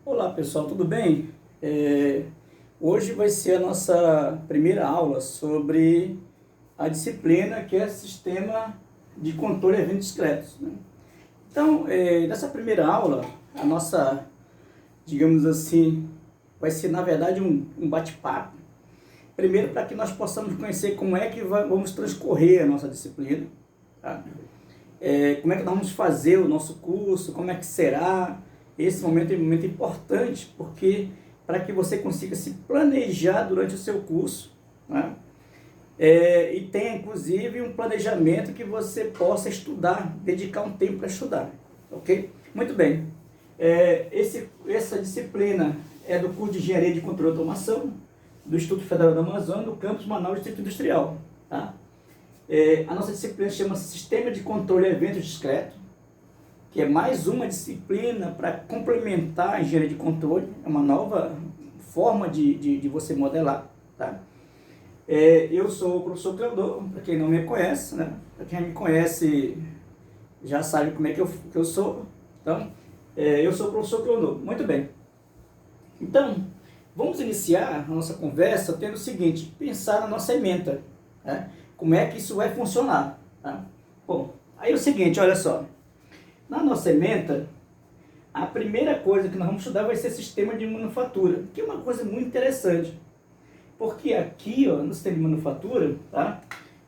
Olá pessoal, tudo bem? Hoje vai ser a nossa primeira aula sobre a disciplina que é Sistema de Controle de Eventos Discretos, né? Então, nessa primeira aula, a nossa, digamos assim, vai ser na verdade um bate-papo. Primeiro, para que nós possamos conhecer como é que vamos transcorrer a nossa disciplina, tá? Como é que nós vamos fazer o nosso curso, como é que será. Esse momento é um momento importante, porque para que você consiga se planejar durante o seu curso, né? E tenha inclusive um planejamento que você possa estudar, dedicar um tempo para estudar, ok? Muito bem, essa disciplina é do curso de Engenharia de Controle e Automação, do Instituto Federal da Amazônia, do campus Manaus Distrito Industrial, tá? A nossa disciplina chama-se Sistema de Controle de Eventos Discreto, que é mais uma disciplina para complementar a engenharia de controle, é uma nova forma de você modelar, tá? Eu sou o professor Cleodor, para quem não me conhece, né? Para quem me conhece já sabe como é que eu sou. Então, eu sou o professor Cleodor. Muito bem. Então, vamos iniciar a nossa conversa tendo o seguinte: pensar na nossa ementa, né? Como é que isso vai funcionar, tá? Bom, aí é o seguinte, olha só. Na nossa ementa, a primeira coisa que nós vamos estudar vai ser sistema de manufatura, que é uma coisa muito interessante. Porque aqui, ó, no sistema de manufatura, tá,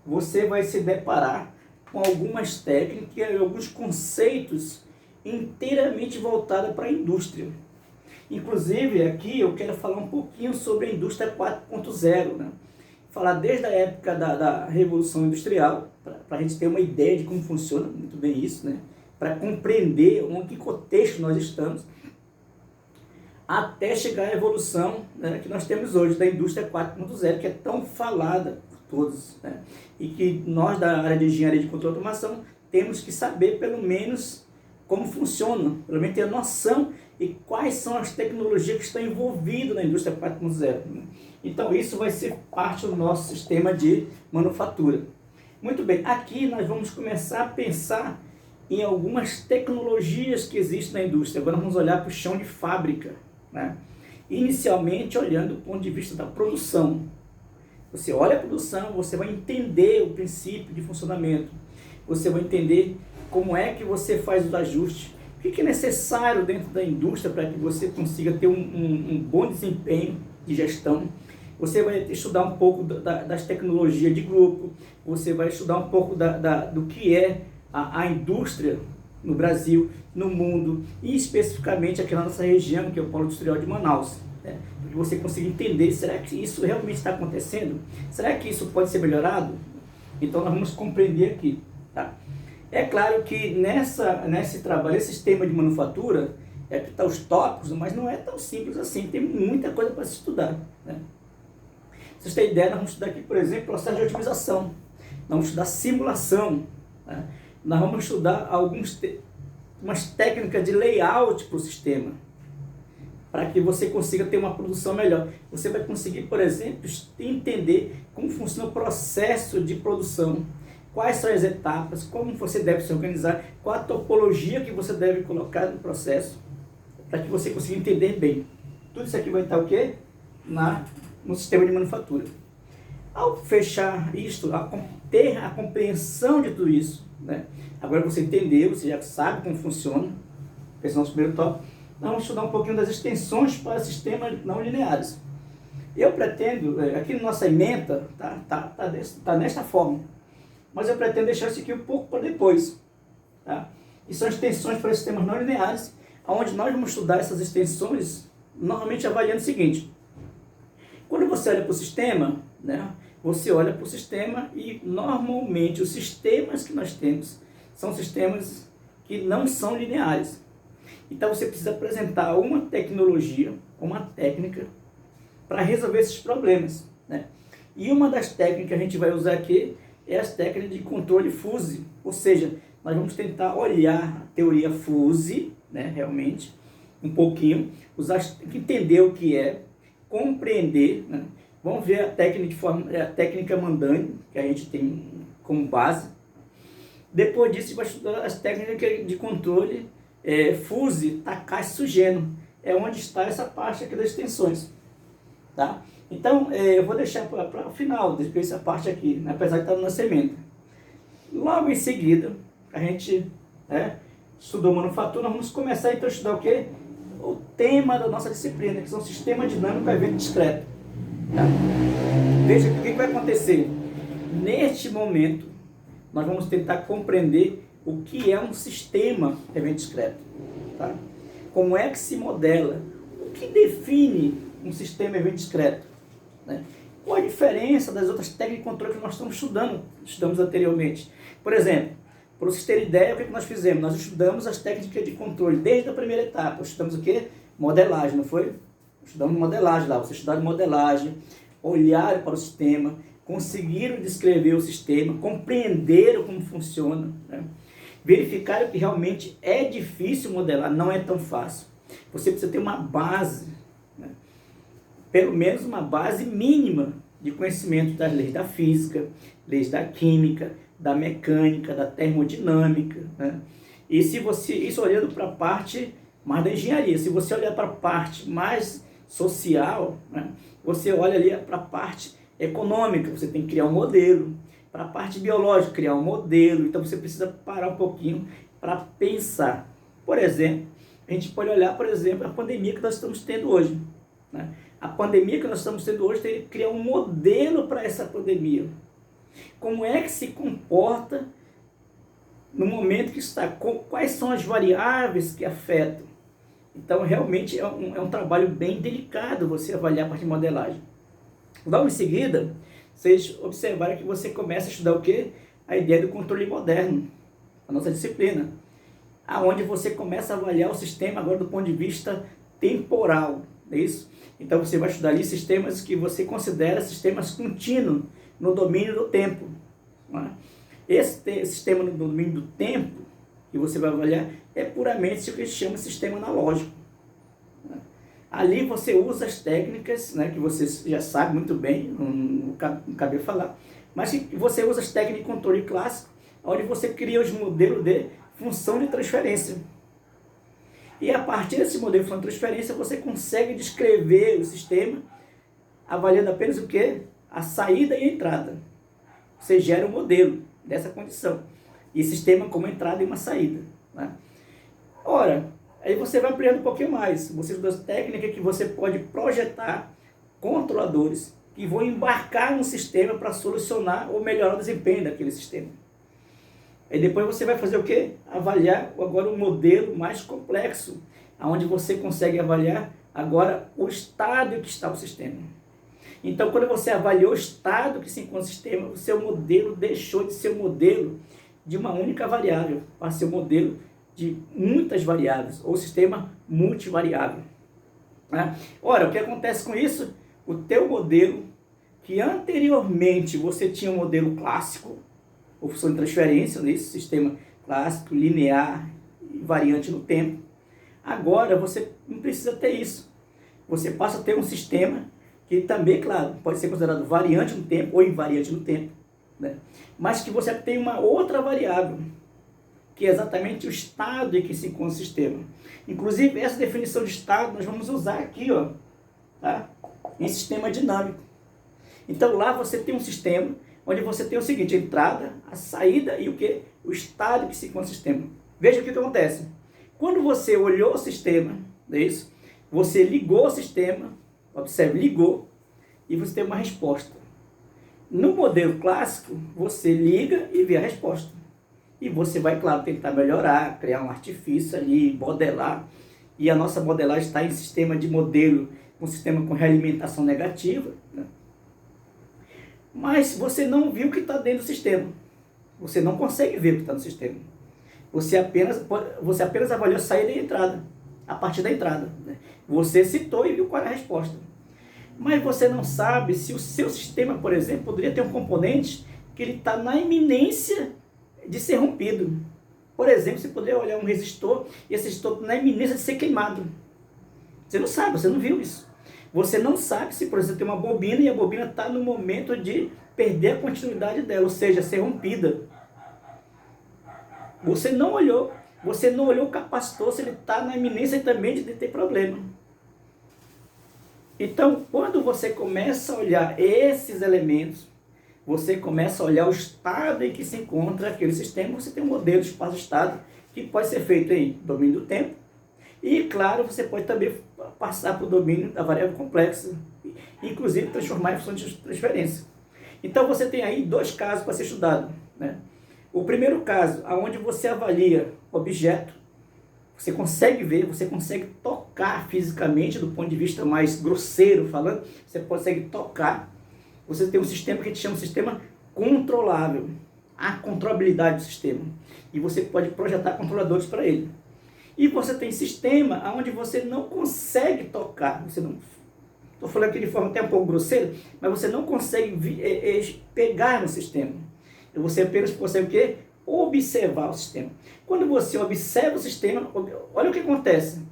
você vai se deparar com algumas técnicas e alguns conceitos inteiramente voltados para a indústria. Inclusive, aqui eu quero falar um pouquinho sobre a indústria 4.0, né? Falar desde a época da Revolução Industrial, para a gente ter uma ideia de como funciona muito bem isso, né? Para compreender em que contexto nós estamos, até chegar à evolução, né, que nós temos hoje da indústria 4.0, que é tão falada por todos, né? E que nós da área de engenharia de controle e automação temos que saber pelo menos como funciona, pelo menos ter a noção e quais são as tecnologias que estão envolvidas na indústria 4.0. Então isso vai ser parte do nosso sistema de manufatura. Muito bem, aqui nós vamos começar a pensar em algumas tecnologias que existem na indústria. Agora vamos olhar para o chão de fábrica, né? Inicialmente olhando do ponto de vista da produção. Você olha a produção, você vai entender o princípio de funcionamento, você vai entender como é que você faz os ajustes, o que é necessário dentro da indústria para que você consiga ter um bom desempenho de gestão. Você vai estudar um pouco das tecnologias de grupo, você vai estudar um pouco do que é a indústria no Brasil, no mundo, e especificamente aqui na nossa região, que é o Polo Industrial de Manaus, né? Para que você consiga entender, será que isso realmente está acontecendo? Será que isso pode ser melhorado? Então nós vamos compreender aqui, tá? É claro que nesse trabalho, esse sistema de manufatura, que está os tópicos, mas não é tão simples assim, tem muita coisa para se estudar, né? Vocês têm ideia, nós vamos estudar aqui, por exemplo, processo de otimização, nós vamos estudar simulação, né? Nós vamos estudar umas técnicas de layout para o sistema, para que você consiga ter uma produção melhor. Você vai conseguir, por exemplo, entender como funciona o processo de produção, quais são as etapas, como você deve se organizar, qual a topologia que você deve colocar no processo, para que você consiga entender bem. Tudo isso aqui vai estar o quê? No sistema de manufatura. Ao fechar isto, ter a compreensão de tudo isso, né? Agora você entendeu, você já sabe como funciona, esse é o nosso primeiro tópico. Nós vamos estudar um pouquinho das extensões para sistemas não lineares. Eu pretendo, aqui na nossa ementa, tá nesta forma, mas eu pretendo deixar isso aqui um pouco para depois, tá? E são extensões para sistemas não lineares, onde nós vamos estudar essas extensões, normalmente avaliando o seguinte: quando você olha para o sistema, né, você olha para o sistema e normalmente os sistemas que nós temos são sistemas que não são lineares. Então você precisa apresentar uma tecnologia, uma técnica para resolver esses problemas, né? E uma das técnicas que a gente vai usar aqui é as técnicas de controle fuzzy, ou seja, nós vamos tentar olhar a teoria fuzzy, né, realmente, um pouquinho, entender o que é, compreender, né? Vamos ver a técnica Mandani, que a gente tem como base. Depois disso, vai estudar as técnicas de controle Fuzzy Takashi Sugeno. é onde está essa parte aqui das extensões. Tá? Então, eu vou deixar para o final, depois essa parte aqui, né? Apesar de estar no nascimento. Logo em seguida, a gente estudou manufatura, nós vamos começar então a estudar o quê? O tema da nossa disciplina, que são sistema dinâmico evento discreto. Tá? Veja o que vai acontecer. Neste momento, nós vamos tentar compreender o que é um sistema evento discreto. Tá? Como é que se modela? O que define um sistema evento discreto? Né? Qual a diferença das outras técnicas de controle que nós estudamos anteriormente? Por exemplo, para vocês terem ideia, o que nós fizemos? Nós estudamos as técnicas de controle desde a primeira etapa. Estudamos o quê? Modelagem, não foi? Estudamos modelagem lá. Vocês estudaram modelagem, olharam para o sistema, conseguiram descrever o sistema, compreenderam como funciona, né? Verificaram que realmente é difícil modelar, não é tão fácil. Você precisa ter uma base, né? Pelo menos uma base mínima de conhecimento das leis da física, leis da química, da mecânica, da termodinâmica, né? E se você, isso olhando para a parte mais da engenharia, se você olhar para a parte mais social, né, você olha ali para a parte econômica, você tem que criar um modelo, para a parte biológica, criar um modelo, então você precisa parar um pouquinho para pensar. Por exemplo, a gente pode olhar, por exemplo, a pandemia que nós estamos tendo hoje, né? A pandemia que nós estamos tendo hoje tem que criar um modelo para essa pandemia. Como é que se comporta no momento que está, quais são as variáveis que afetam. Então, realmente é um trabalho bem delicado você avaliar a parte de modelagem. Logo em seguida, vocês observaram que você começa a estudar o quê? A ideia do controle moderno, a nossa disciplina, aonde você começa a avaliar o sistema agora do ponto de vista temporal, é isso? Então, você vai estudar ali sistemas que você considera sistemas contínuos no domínio do tempo. Não é? Esse sistema no domínio do tempo que você vai avaliar é puramente o que se chama sistema analógico. Ali você usa as técnicas, né, que você já sabe muito bem, não acabei de falar, mas você usa as técnicas de controle clássico, onde você cria os modelos de função de transferência. E a partir desse modelo de função de transferência, você consegue descrever o sistema, avaliando apenas o quê? A saída e a entrada. Você gera um modelo dessa condição. E sistema como entrada e uma saída, né? Ora, aí você vai ampliando um pouquinho mais. Você usa as técnicas que você pode projetar controladores que vão embarcar no sistema para solucionar ou melhorar o desempenho daquele sistema. Aí depois você vai fazer o quê? Avaliar agora um modelo mais complexo, onde você consegue avaliar agora o estado em que está o sistema. Então, quando você avaliou o estado que se encontra o sistema, o seu modelo deixou de ser um modelo de uma única variável para ser um modelo de muitas variáveis, ou sistema multivariável. Né? Ora, o que acontece com isso? O teu modelo, que anteriormente você tinha um modelo clássico, ou função de transferência, nesse sistema clássico, linear e variante no tempo, agora você não precisa ter isso. Você passa a ter um sistema que também, claro, pode ser considerado variante no tempo ou invariante no tempo, né? Mas que você tem uma outra variável, que é exatamente o estado em que se encontra o sistema. Inclusive, essa definição de estado nós vamos usar aqui, ó, tá? Em sistema dinâmico. Então, lá você tem um sistema onde você tem o seguinte: a entrada, a saída e o que? O estado em que se encontra o sistema. Veja o que acontece. Quando você olhou o sistema, é isso? Você ligou o sistema, observe, ligou, e você tem uma resposta. No modelo clássico, você liga e vê a resposta. E você vai, claro, tentar melhorar, criar um artifício ali, modelar. E a nossa modelagem está em sistema de modelo, um sistema com realimentação negativa, né? Mas você não viu o que está dentro do sistema. Você não consegue ver o que está no sistema. Você apenas avaliou a saída e a entrada, a partir da entrada, né? Você citou e viu qual é a resposta. Mas você não sabe se o seu sistema, por exemplo, poderia ter um componente que ele está na iminência de ser rompido. Por exemplo, você poderia olhar um resistor e esse resistor na iminência de ser queimado. Você não sabe, você não viu isso. Você não sabe se, por exemplo, tem uma bobina e a bobina está no momento de perder a continuidade dela, ou seja, ser rompida. Você não olhou. Você não olhou o capacitor, se ele está na iminência também de ter problema. Então, quando você começa a olhar esses elementos, você começa a olhar o estado em que se encontra aquele sistema, você tem um modelo de espaço-estado que pode ser feito em domínio do tempo, e claro, você pode também passar para o domínio da variável complexa, inclusive transformar em função de transferência. Então você tem aí dois casos para ser estudado, né? O primeiro caso, onde você avalia objeto, você consegue ver, você consegue tocar fisicamente, do ponto de vista mais grosseiro falando, você consegue tocar. Você tem um sistema que a gente chama de sistema controlável, a controlabilidade do sistema. E você pode projetar controladores para ele. E você tem sistema onde você não consegue tocar, você não... Estou falando aqui de forma até um pouco grosseira, mas você não consegue pegar no sistema. Você apenas consegue o quê? Observar o sistema. Quando você observa o sistema, olha o que acontece.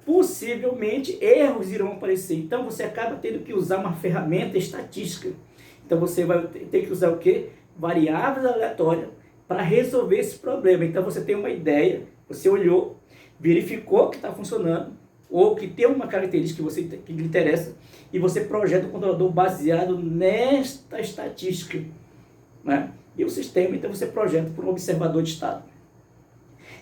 Possivelmente erros irão aparecer. Então você acaba tendo que usar uma ferramenta estatística. Então você vai ter que usar o quê? Variáveis aleatórias para resolver esse problema. Então você tem uma ideia, você olhou, verificou que está funcionando, ou que tem uma característica que lhe interessa, e você projeta o controlador baseado nesta estatística, né? E o sistema, então você projeta por um observador de estado.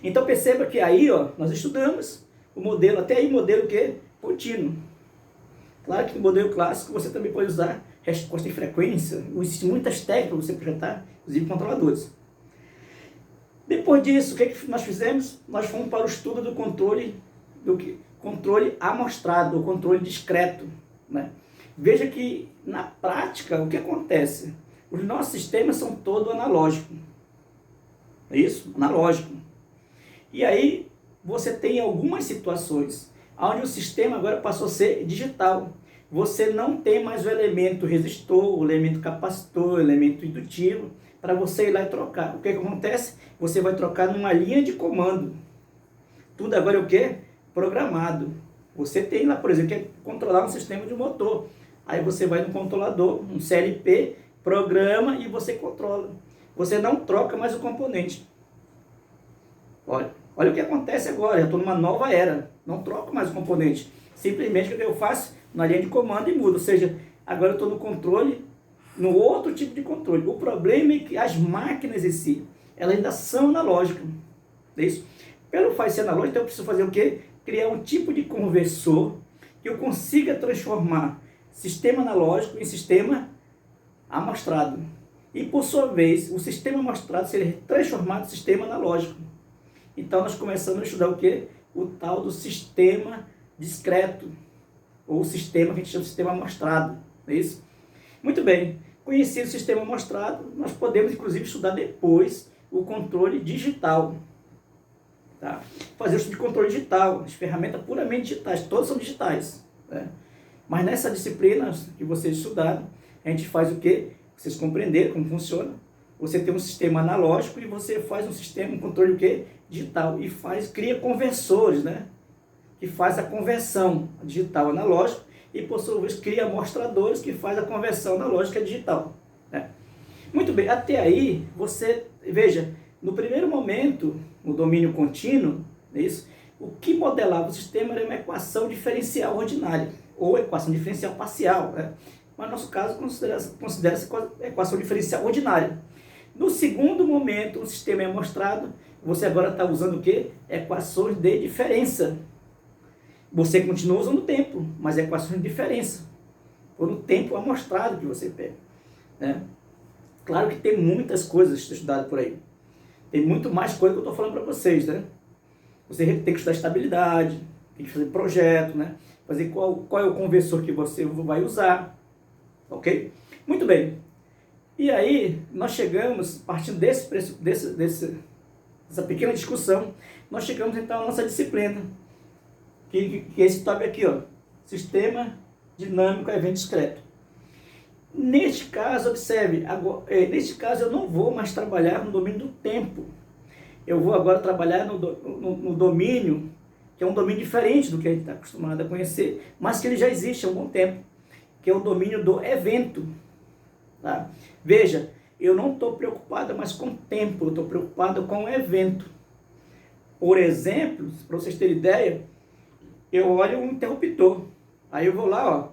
Então perceba que aí, ó, nós estudamos o modelo, até aí modelo que é contínuo. Claro que no modelo clássico você também pode usar resposta em frequência, existem muitas técnicas para você projetar, inclusive controladores. Depois disso, o que nós fizemos? Nós fomos para o estudo do controle, controle amostrado, ou controle discreto, né? Veja que na prática o que acontece? Os nossos sistemas são todos analógicos. É isso? Analógico. E aí você tem algumas situações onde o sistema agora passou a ser digital. Você não tem mais o elemento resistor, o elemento capacitor, o elemento indutivo, para você ir lá e trocar. O que acontece? Você vai trocar numa linha de comando. Tudo agora é o quê? Programado. Você tem lá, por exemplo, que é controlar um sistema de motor. Aí você vai no controlador, um CLP, programa e você controla. Você não troca mais o componente. Olha o que acontece agora, eu estou numa nova era. Não troco mais o componente. Simplesmente o que eu faço? Na linha de comando e mudo. Ou seja, agora eu estou no controle, no outro tipo de controle. O problema é que as máquinas em si, elas ainda são analógicas. É isso? Pelo fato de ser analógico, então eu preciso fazer o quê? Criar um tipo de conversor que eu consiga transformar sistema analógico em sistema amostrado. E por sua vez, o sistema amostrado seria transformado em sistema analógico. Então nós começamos a estudar o quê? O tal do sistema discreto, ou o sistema que a gente chama de sistema amostrado. É isso? Muito bem. Conhecido o sistema amostrado, nós podemos inclusive estudar depois o controle digital. Tá? Fazer o estudo de controle digital, as ferramentas puramente digitais, todas são digitais, né? Mas nessa disciplina que vocês estudaram, a gente faz o quê? Vocês compreenderam como funciona. Você tem um sistema analógico e você faz um sistema, um controle o quê? Digital. E cria conversores, né? Que faz a conversão digital analógico e por sua vez cria amostradores que faz a conversão analógica digital, né? Muito bem, até aí você, veja, no primeiro momento, no domínio contínuo, é isso? O que modelava o sistema era uma equação diferencial ordinária, ou equação diferencial parcial, né? Mas no nosso caso considera-se equação diferencial ordinária. No segundo momento, o sistema é mostrado, você agora está usando o quê? Equações de diferença. Você continua usando o tempo, mas equações de diferença. Ou no tempo amostrado que você pega, né? Claro que tem muitas coisas estudadas por aí. Tem muito mais coisa que eu estou falando para vocês, né? Você tem que estudar estabilidade, tem que fazer projeto, né? Fazer qual é o conversor que você vai usar, ok? Muito bem. E aí, nós chegamos, partindo dessa pequena discussão, nós chegamos então à nossa disciplina, que é esse tópico aqui, ó, Sistema Dinâmico a Evento Discreto. Neste caso, observe, neste caso eu não vou mais trabalhar no domínio do tempo. Eu vou agora trabalhar no domínio, que é um domínio diferente do que a gente está acostumado a conhecer, mas que ele já existe há um bom tempo, que é o domínio do evento. Tá? Veja, eu não estou preocupado mais com o tempo, eu estou preocupado com o evento. Por exemplo, para vocês terem ideia, eu olho um interruptor. Aí eu vou lá, ó,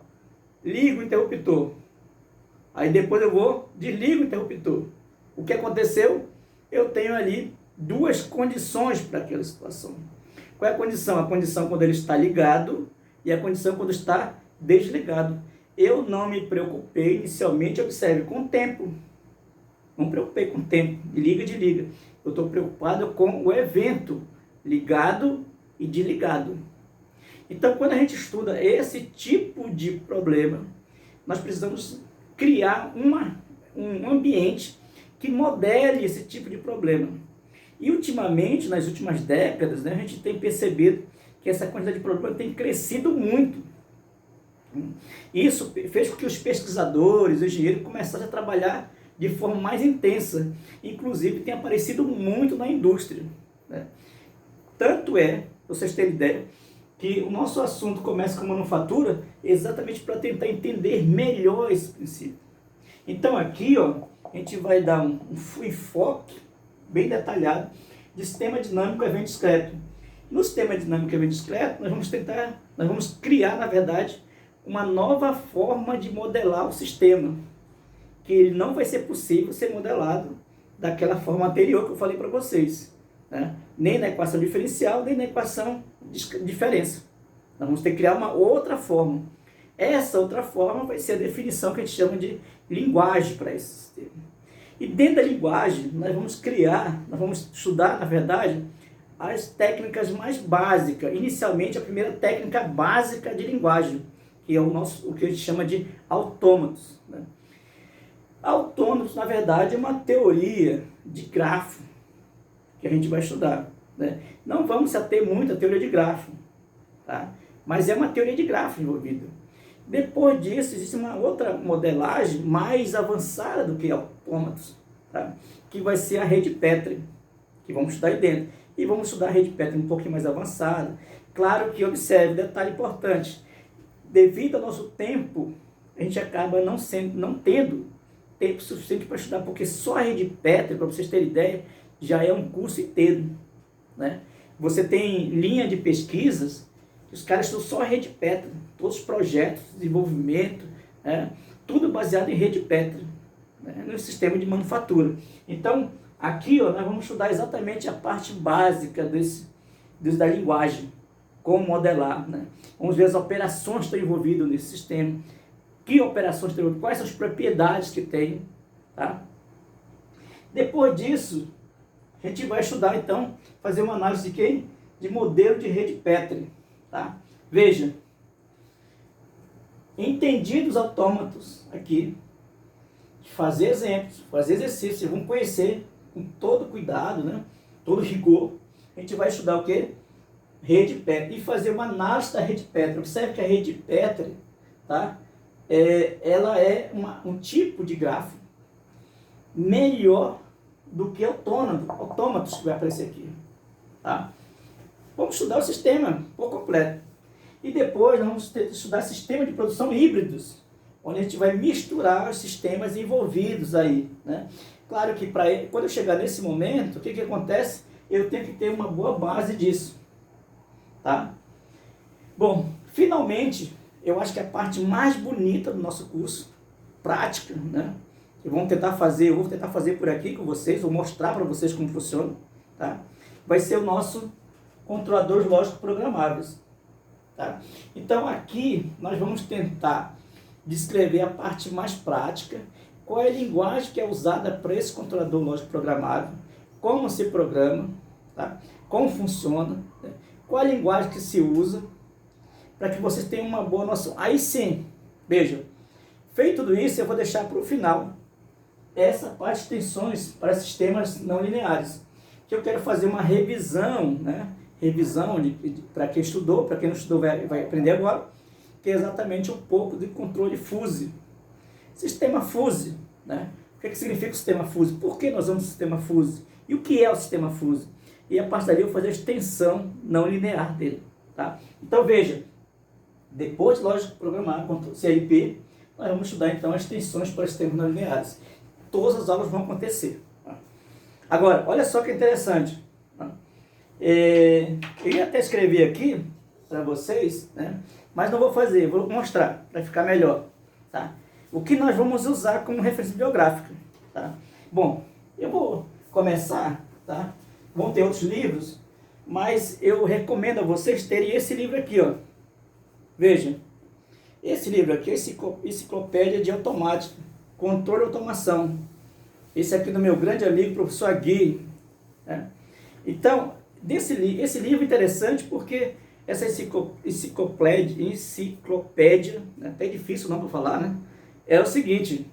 ligo o interruptor. Aí depois eu vou, desligo o interruptor. O que aconteceu? Eu tenho ali duas condições para aquela situação. Qual é a condição? A condição quando ele está ligado e a condição quando está desligado. Eu não me preocupei inicialmente, observe, com o tempo. Não me preocupei com o tempo, de liga e desliga. Eu estou preocupado com o evento, ligado e desligado. Então, quando a gente estuda esse tipo de problema, nós precisamos criar um ambiente que modele esse tipo de problema. E ultimamente, nas últimas décadas, né, a gente tem percebido que essa quantidade de problemas tem crescido muito. Isso fez com que os pesquisadores, os engenheiros começassem a trabalhar de forma mais intensa. Inclusive, tem aparecido muito na indústria, né? Tanto é, para vocês terem ideia, que o nosso assunto começa com manufatura exatamente para tentar entender melhor esse princípio. Então aqui, ó, a gente vai dar um enfoque bem detalhado de sistema dinâmico evento discreto. No sistema dinâmico evento discreto, nós vamos criar, na verdade, uma nova forma de modelar o sistema, que ele não vai ser possível ser modelado daquela forma anterior que eu falei para vocês, né? Nem na equação diferencial, nem na equação de diferença. Nós vamos ter que criar uma outra forma. Essa outra forma vai ser a definição que a gente chama de linguagem para esse sistema. E dentro da linguagem, nós vamos estudar, na verdade, as técnicas mais básicas. Inicialmente, a primeira técnica básica de linguagem, que é o que a gente chama de autômatos, né? Autômatos, na verdade, é uma teoria de grafo que a gente vai estudar, né? Não vamos se ater muito à teoria de grafo, tá? Mas é uma teoria de grafo envolvida. Depois disso, existe uma outra modelagem mais avançada do que autômatos, tá? Que vai ser a rede Petri, que vamos estudar aí dentro. E vamos estudar a rede Petri um pouquinho mais avançada. Claro que, observe, detalhe importante, devido ao nosso tempo, a gente acaba não tendo tempo suficiente para estudar, porque só a rede Petri, para vocês terem ideia, já é um curso inteiro, né? Você tem linha de pesquisas, os caras estudam só a rede Petri, todos os projetos, desenvolvimento, né? Tudo baseado em rede Petri, né? No sistema de manufatura. Então, aqui, ó, nós vamos estudar exatamente a parte básica da linguagem, como modelar, né? Vamos ver as operações que estão envolvidas nesse sistema, que operações estão envolvidas, quais são as propriedades que tem, tá? Depois disso, a gente vai estudar, então, fazer uma análise de quem? De modelo de rede Petri, tá? Veja, entendidos autômatos aqui, fazer exemplos, fazer exercícios, vocês vão conhecer com todo cuidado, né? Todo rigor. A gente vai estudar o quê? Rede Petri e fazer uma análise da rede Petri. Observe que a rede Petri, tá? Ela é um tipo de grafo melhor do que autômatos que vai aparecer aqui, tá? Vamos estudar o sistema por completo. E depois nós vamos estudar sistema de produção híbridos, onde a gente vai misturar os sistemas envolvidos aí, né? Claro que quando eu chegar nesse momento, o que acontece? Eu tenho que ter uma boa base disso, tá? Bom, finalmente, eu acho que a parte mais bonita do nosso curso, prática, né? Eu vou tentar fazer por aqui com vocês, vou mostrar para vocês como funciona, tá? Vai ser o nosso controladores lógicos programáveis, tá? Então aqui nós vamos tentar descrever a parte mais prática, qual é a linguagem que é usada para esse controlador lógico programável, como se programa, tá? Como funciona, né? Qual a linguagem que se usa, para que vocês tenham uma boa noção. Aí sim, veja, feito tudo isso, eu vou deixar para o final essa parte de extensões para sistemas não lineares, que eu quero fazer uma revisão, né? Revisão para quem estudou, para quem não estudou vai aprender agora, que é exatamente um pouco de controle fuzzy. Sistema fuzzy, né? O que significa o sistema fuzzy? Por que nós vamos ao sistema fuzzy? E o que é o sistema fuzzy? E a partir dali eu vou fazer a extensão não linear dele, tá? Então veja, depois de lógica programar, CLP, nós vamos estudar então as extensões para sistemas não lineares. Todas as aulas vão acontecer, tá? Agora, olha só que interessante, tá? Eu ia até escrever aqui para vocês, né? Mas não vou fazer, vou mostrar para ficar melhor, tá? O que nós vamos usar como referência biográfica, tá? Bom, eu vou começar, tá? Vão ter outros livros, mas eu recomendo a vocês terem esse livro aqui, ó. Veja, esse livro aqui é Enciclopédia de Automática, Controle e Automação. Esse aqui do meu grande amigo, professor Gui, né? Então, esse livro é interessante porque essa enciclopédia, né, até difícil não para falar, né? É o seguinte,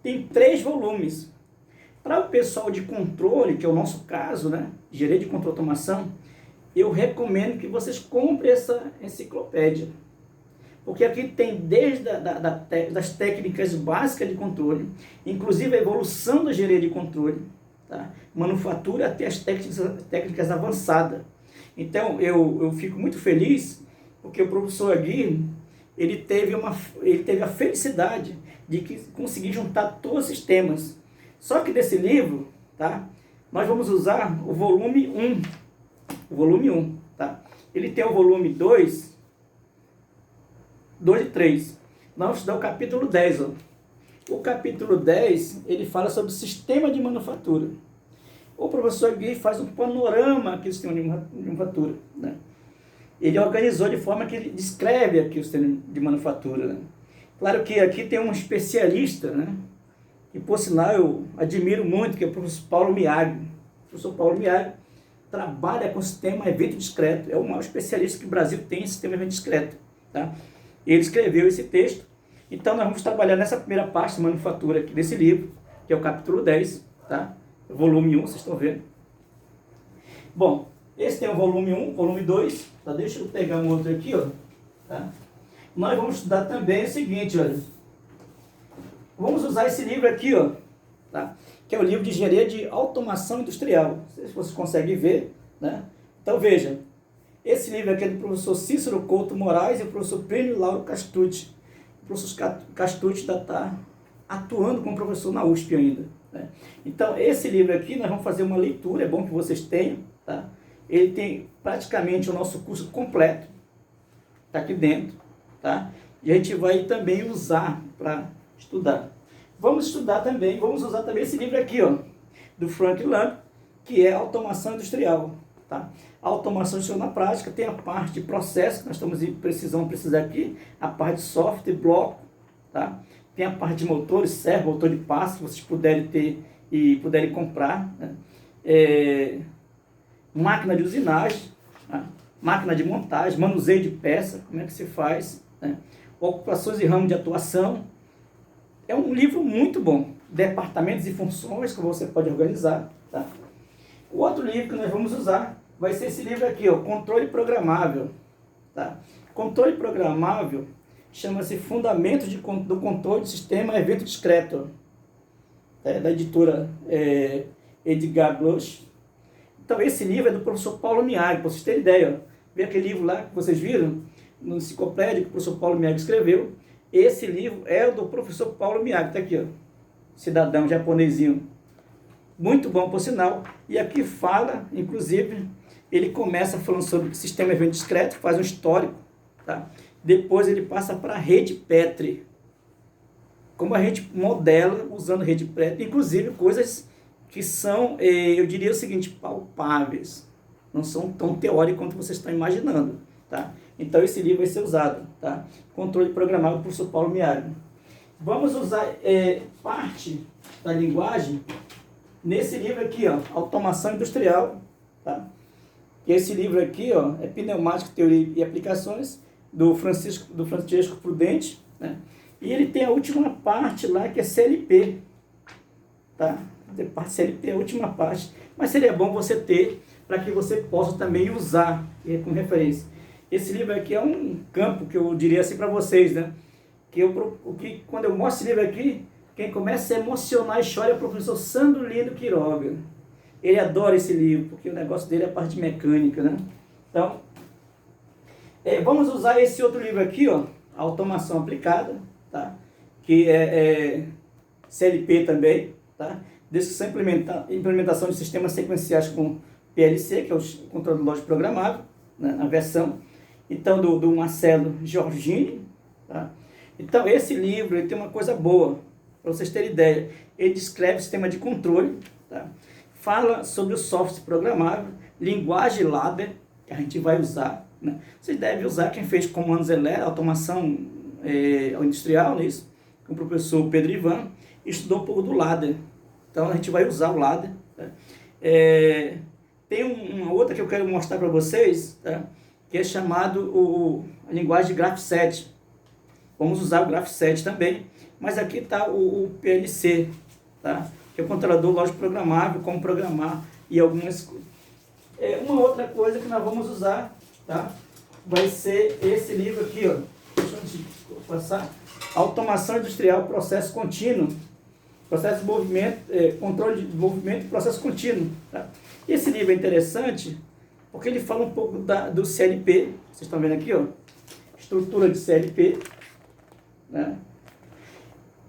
tem 3 volumes. Para o pessoal de controle, que é o nosso caso, né? Gerente de controle e automação, eu recomendo que vocês comprem essa enciclopédia. Porque aqui tem desde das técnicas básicas de controle, inclusive a evolução da engenharia de controle, tá? Manufatura até as técnicas avançadas. Então eu fico muito feliz porque o professor Agui, ele teve a felicidade de conseguir juntar todos esses temas. Só que desse livro, tá? Nós vamos usar o volume 1. O volume 1, tá? Ele tem o volume 2 e 3. Nós vamos estudar o capítulo 10. Ó. O capítulo 10, ele fala sobre o sistema de manufatura. O professor Gui faz um panorama aqui do sistema de manufatura, né? Ele organizou de forma que ele descreve aqui o sistema de manufatura, né? Claro que aqui tem um especialista, né? E por sinal eu admiro muito, que é o professor Paulo Miag. O professor Paulo Miag trabalha com o sistema evento discreto. É o maior especialista que o Brasil tem em sistema evento discreto, tá? Ele escreveu esse texto. Então nós vamos trabalhar nessa primeira parte de manufatura aqui desse livro, que é o capítulo 10, tá? Volume 1, vocês estão vendo. Bom, esse tem o volume 1, volume 2, tá? Deixa eu pegar um outro aqui, ó, tá? Nós vamos estudar também o seguinte, olha. Vamos usar esse livro aqui, ó, tá? Que é o livro de engenharia de automação industrial. Não sei se vocês conseguem ver, né? Então veja, esse livro aqui é do professor Cícero Couto Moraes e o professor Plínio Lauro Castucci. O professor Castucci está atuando como professor na USP ainda, né? Então esse livro aqui nós vamos fazer uma leitura, é bom que vocês tenham, tá? Ele tem praticamente o nosso curso completo, tá aqui dentro, tá? E a gente vai também usar para estudar. Vamos estudar também, vamos usar também esse livro aqui, ó, do Frank Lamb, que é Automação Industrial, tá? A automação industrial na prática tem a parte de processo, que nós precisamos precisar aqui, a parte de software, bloco, tá? Tem a parte de motores, servo, motor de passo, que vocês puderem ter e puderem comprar, né? Máquina de usinagem, tá? Máquina de montagem, manuseio de peça, como é que se faz, né? Ocupações e ramo de atuação. É um livro muito bom, departamentos e funções que você pode organizar, tá? O outro livro que nós vamos usar vai ser esse livro aqui, ó, Controle Programável, tá? Controle Programável chama-se Fundamentos do Controle de Sistema Evento Discreto, da editora Edgar Bloch. Então esse livro é do professor Paulo Miag, para vocês terem ideia, ó. Vê aquele livro lá que vocês viram, no enciclopédia que o professor Paulo Miag escreveu. Esse livro é o do professor Paulo Miag, está aqui, ó, cidadão japonesinho, muito bom por sinal. E aqui fala, inclusive, ele começa falando sobre o sistema evento discreto, faz um histórico, tá? Depois ele passa para a rede Petri, como a gente modela usando rede Petri, inclusive coisas que são, eu diria o seguinte, palpáveis, não são tão teóricos quanto vocês estão imaginando, tá? Então esse livro vai ser usado, tá? Controle Programável do professor Paulo Miag. Vamos usar parte da linguagem nesse livro aqui, ó, Automação Industrial, tá? Esse livro aqui, ó, é Pneumática, Teoria e Aplicações, do Francisco Prudente, né? E ele tem a última parte lá, que é CLP, tá? A parte CLP é a última parte, mas seria bom você ter, para que você possa também usar como referência. Esse livro aqui é um campo que eu diria assim para vocês, né? Quando eu mostro esse livro aqui, quem começa a se emocionar e chora é o professor Sandro Lino Quiroga. Ele adora esse livro, porque o negócio dele é a parte mecânica, né? Então, vamos usar esse outro livro aqui, ó, Automação Aplicada, tá? Que é CLP também, tá? Descrição e implementação de sistemas sequenciais com PLC, que é o controlador lógico programável, né, a versão, então, do Marcelo Giorgini, tá? Então, esse livro ele tem uma coisa boa, para vocês terem ideia. Ele descreve o sistema de controle, tá? Fala sobre o software programável, linguagem ladder, que a gente vai usar, né? Vocês devem usar quem fez comandos elétricos, automação industrial, não é isso? Com o professor Pedro Ivan, estudou um pouco do ladder. Então, a gente vai usar o ladder, tá? Tem uma outra que eu quero mostrar para vocês, tá? Que é chamado a linguagem Graph7. Vamos usar o Graph7 também, mas aqui está o PLC, tá? Que é o controlador lógico programável, como programar e algumas coisas. Uma outra coisa que nós vamos usar, tá? Vai ser esse livro aqui, ó. Deixa eu passar. Automação Industrial, Processo Contínuo. Processo de movimento, controle de movimento e processo contínuo, tá? Esse livro é interessante porque ele fala um pouco do CLP. Vocês estão vendo aqui, ó, estrutura de CLP, né?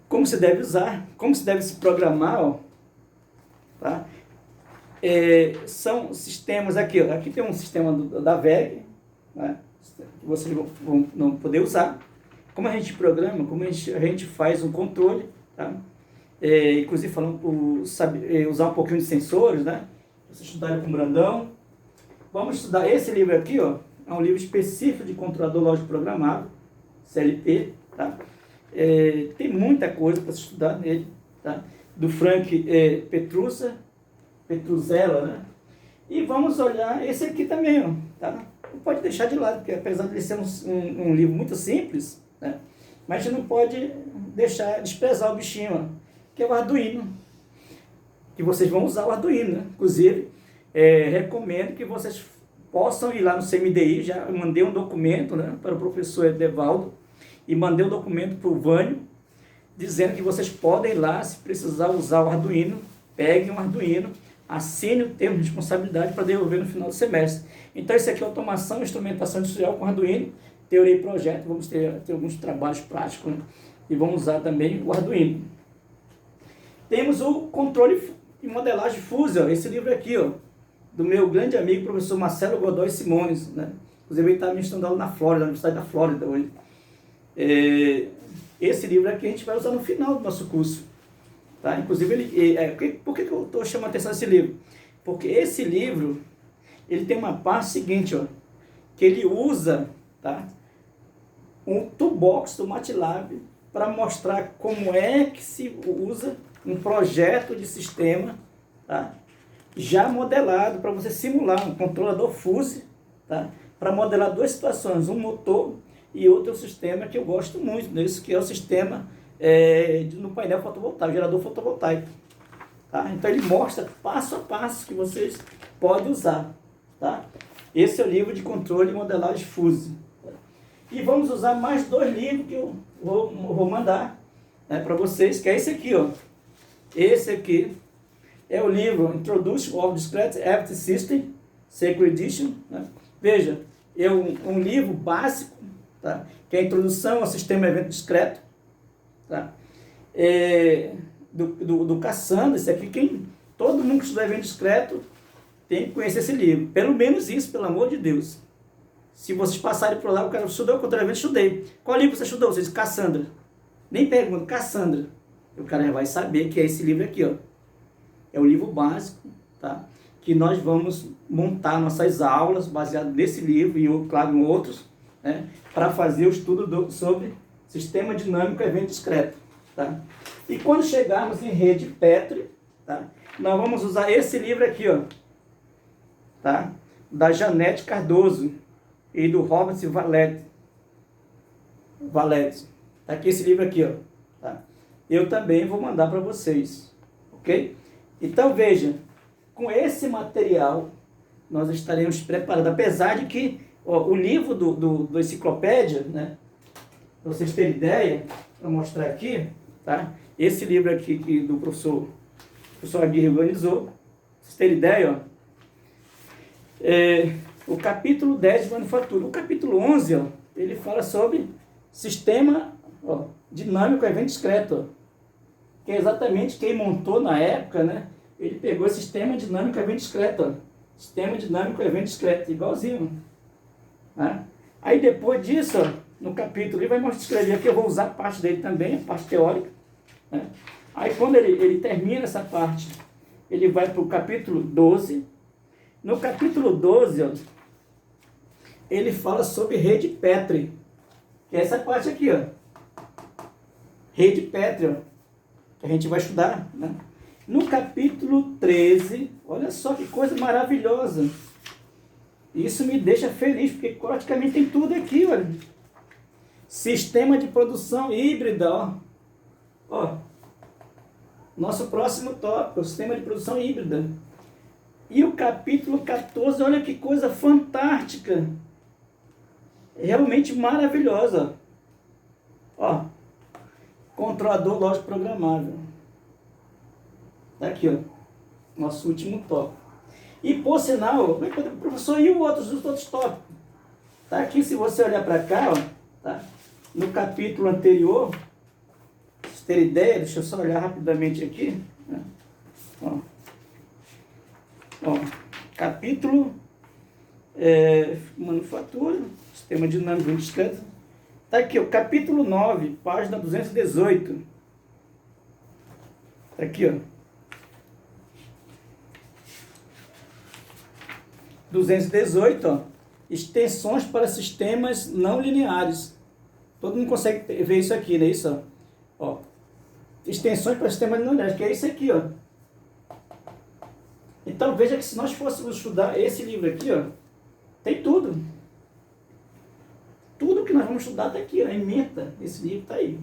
Como se deve usar, como se deve se programar, ó, tá? São sistemas aqui, ó. Aqui tem um sistema da VEG, né? Que vocês vão não poder usar. Como a gente programa, como a gente faz um controle, tá? Inclusive falando usar um pouquinho de sensores, né? Vocês estudarem com o Brandão. Vamos estudar esse livro aqui, ó. É um livro específico de controlador lógico programável, CLP, tá? Tem muita coisa para se estudar nele, tá? Do Frank Petruzella, né? E vamos olhar esse aqui também, ó, tá? Não pode deixar de lado, porque apesar de ele ser um livro muito simples, né? Mas a gente não pode desprezar o bichinho, ó, que é o Arduino, que vocês vão usar o Arduino, né? Inclusive, recomendo que vocês possam ir lá no CMDI. Já mandei um documento, né, para o professor Edevaldo, e mandei um documento para o Vânio, dizendo que vocês podem ir lá, se precisar usar o Arduino, peguem um Arduino, assine o termo de responsabilidade para devolver no final do semestre. Então, esse aqui é automação e instrumentação industrial com Arduino, teoria e projeto. Vamos ter alguns trabalhos práticos, né? E vamos usar também o Arduino. Temos o controle e modelagem Fusel, esse livro aqui, ó, do meu grande amigo, professor Marcelo Godoy Simões, né? Inclusive ele está ministrando aula na Flórida, na Universidade da Flórida hoje. Esse livro aqui a gente vai usar no final do nosso curso, tá? Inclusive, por que eu estou chamando a atenção desse livro? Porque esse livro, ele tem uma parte seguinte, ó, que ele usa, tá, um toolbox do MATLAB para mostrar como é que se usa um projeto de sistema, tá, já modelado para você simular um controlador fuse, tá, para modelar duas situações, um motor e outro sistema que eu gosto muito desse, que é o sistema no painel fotovoltaico, gerador fotovoltaico, tá? Então ele mostra passo a passo que vocês podem usar, tá? Esse é o livro de controle e modelagem fuse. E vamos usar mais dois livros que eu vou mandar, né, para vocês, que é esse aqui, ó. Esse aqui é o livro Introduction of Discrete Event System, Secret Edition, né? Veja, é um livro básico, tá? Que é a introdução ao sistema evento discreto, tá? Do Cassandra. Esse aqui, todo mundo que estuda evento discreto tem que conhecer esse livro. Pelo menos isso, pelo amor de Deus. Se vocês passarem por lá, o cara estudou contra evento, estudei. Qual livro você estudou? Você diz Cassandra. Nem pergunta, Cassandra. O cara já vai saber que é esse livro aqui, ó. É o livro básico, tá? Que nós vamos montar nossas aulas baseado nesse livro e, claro, em outros, né? Para fazer o estudo sobre sistema dinâmico evento discreto, tá? E quando chegarmos em rede Petri, tá? Nós vamos usar esse livro aqui, ó, tá? Da Janete Cardoso e do Robert Valete. Tá aqui esse livro aqui, ó, tá? Eu também vou mandar para vocês, ok? Então veja, com esse material nós estaremos preparados, apesar de que o livro do enciclopédia, né, para vocês terem ideia, vou mostrar aqui, tá? Esse livro aqui que do professor Aguirre organizou, para vocês terem ideia, ó, o capítulo 10 de manufatura. O capítulo 11, ó, ele fala sobre sistema, ó, dinâmico evento discreto, ó, que é exatamente quem montou na época, né? Ele pegou esse sistema dinâmico evento discreto, ó, Sistema dinâmico, evento discreto, igualzinho. Né? Aí depois disso, ó, no capítulo, ele vai mostrar escrever aqui, eu vou usar parte dele também, a parte teórica. Né? Aí quando ele termina essa parte, ele vai para o capítulo 12. No capítulo 12, ó, ele fala sobre rede Petri, que é essa parte aqui, ó. Rede Petri, ó, que a gente vai estudar, né? No capítulo 13, olha só que coisa maravilhosa. Isso me deixa feliz, porque praticamente tem tudo aqui, olha. Sistema de produção híbrida, ó. Ó. Nosso próximo tópico, o sistema de produção híbrida. E o capítulo 14, olha que coisa fantástica. Realmente maravilhosa. Ó. Controlador lógico programável. Tá aqui, ó. Nosso último tópico. E por sinal, professor, e os outros tópicos? Tá aqui, se você olhar para cá, ó, tá? No capítulo anterior, pra vocês terem ideia, deixa eu só olhar rapidamente aqui. Né? Ó. Ó, capítulo manufatura, sistema dinâmico discreto. Tá aqui, ó, capítulo 9, página 218. Tá aqui, ó. 218, ó, extensões para sistemas não lineares. Todo mundo consegue ver isso aqui, não é isso? Ó, extensões para sistemas não lineares, que é isso aqui, ó. Então veja que se nós fôssemos estudar esse livro aqui, ó, tem tudo. Tudo que nós vamos estudar está aqui, ó, a ementa, esse livro está aí.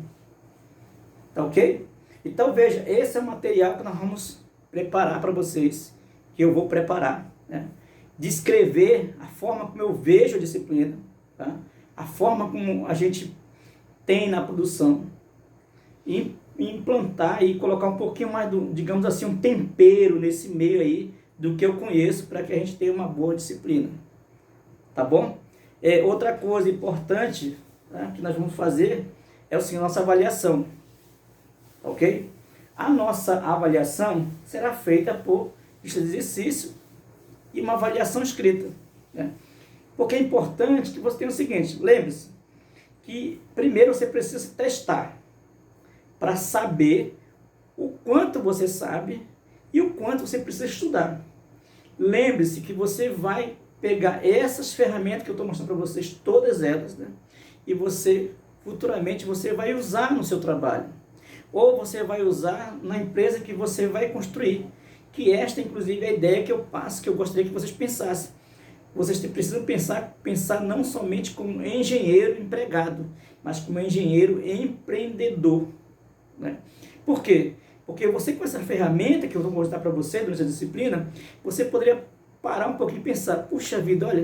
Tá ok? Então veja, esse é o material que nós vamos preparar para vocês, que eu vou preparar, né? Descrever a forma como eu vejo a disciplina, tá? A forma como a gente tem na produção, e implantar e colocar um pouquinho mais, digamos assim, um tempero nesse meio aí do que eu conheço, para que a gente tenha uma boa disciplina, tá bom? Outra coisa importante, tá, que nós vamos fazer é o seguinte, nossa avaliação, ok? A nossa avaliação será feita por lista de exercício e uma avaliação escrita, né? Porque é importante que você tenha o seguinte, lembre-se que primeiro você precisa testar para saber o quanto você sabe e o quanto você precisa estudar. Lembre-se que você vai pegar essas ferramentas que eu estou mostrando para vocês, todas elas, né? E você, futuramente, você vai usar no seu trabalho. Ou você vai usar na empresa que você vai construir. Que esta, inclusive, é a ideia que eu passo, que eu gostaria que vocês pensassem. Vocês precisam pensar não somente como engenheiro empregado, mas como engenheiro empreendedor, né? Por quê? Porque você, com essa ferramenta que eu vou mostrar para você durante a disciplina, você poderia parar um pouquinho e pensar, puxa vida, olha,